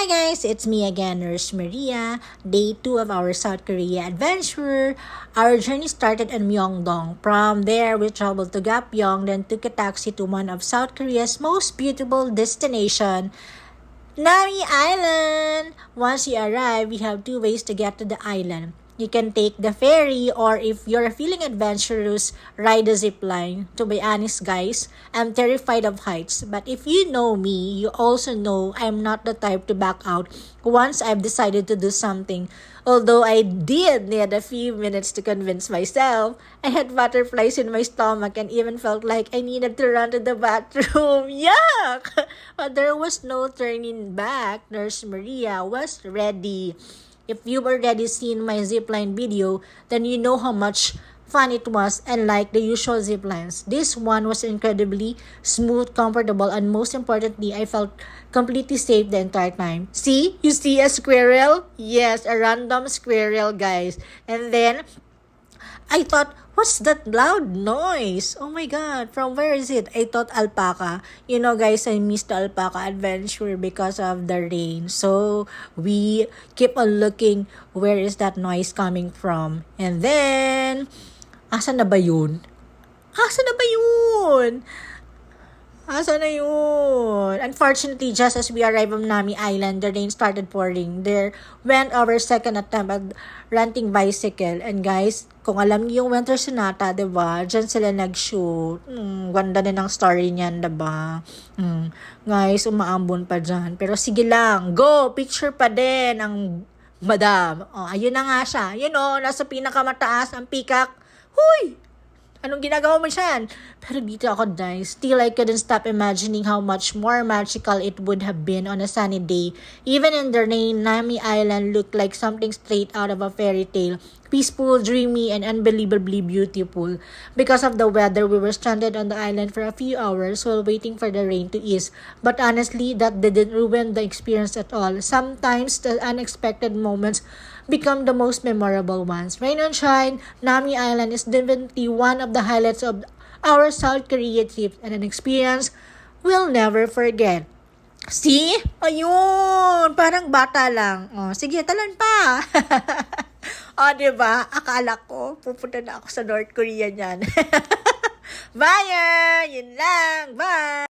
Hi guys, it's me again, Nurse Maria. Day 2 of our South Korea adventure. Our journey started in Myeongdong. From there, we traveled to Gapyeong, then took a taxi to one of South Korea's most beautiful destination, Nami Island. Once you arrive, we have two ways to get to the island. You can take the ferry, or if you're feeling adventurous, ride the zip line. To be honest guys, I'm terrified of heights. But if you know me, you also know I'm not the type to back out once I've decided to do something. Although I did need a few minutes to convince myself, I had butterflies in my stomach and even felt like I needed to run to the bathroom. Yuck! But there was no turning back. Nurse Maria was ready. If you've already seen my zipline video, then you know how much fun it was, and like the usual ziplines, this one was incredibly smooth, comfortable, and most importantly, I felt completely safe the entire time. See? You see a squirrel? Yes, a random squirrel, guys. And then I thought, what's that loud noise? Oh my god, from where is it? I thought alpaca. You know guys, I missed the alpaca adventure because of the rain. So we keep on looking where is that noise coming from. And then, asa na ba yun? Asa na ba yun? Asa na yun? Unfortunately, just as we arrived on Nami Island, the rain started pouring. There went our second attempt at renting bicycle. And guys, kung alam niyo yung Winter Sonata, diba? Diyan sila nag-shoot. Ganda din ang story niyan, diba? Guys, umaambon pa dyan. Pero sige lang, go! Picture pa din ang madam. Oh, ayun na nga siya. You know, nasa pinakamataas ang peacock. Huy! Anong ginagawa mo siyan? Pero dito ako guys, still I couldn't stop imagining how much more magical it would have been on a sunny day. Even in the rain, Nami Island looked like something straight out of a fairy tale. Peaceful, dreamy, and unbelievably beautiful. Because of the weather, we were stranded on the island for a few hours while waiting for the rain to ease. But honestly, that didn't ruin the experience at all. Sometimes the unexpected moments become the most memorable ones. Rain and shine, Nami Island is definitely one of the highlights of our South Korea trip and an experience we'll never forget. See? Ayun! Parang bata lang. Oh, sige, talon pa! O, diba? Akala ko, pupunta na ako sa North Korea niyan. Bye! Yun lang! Bye!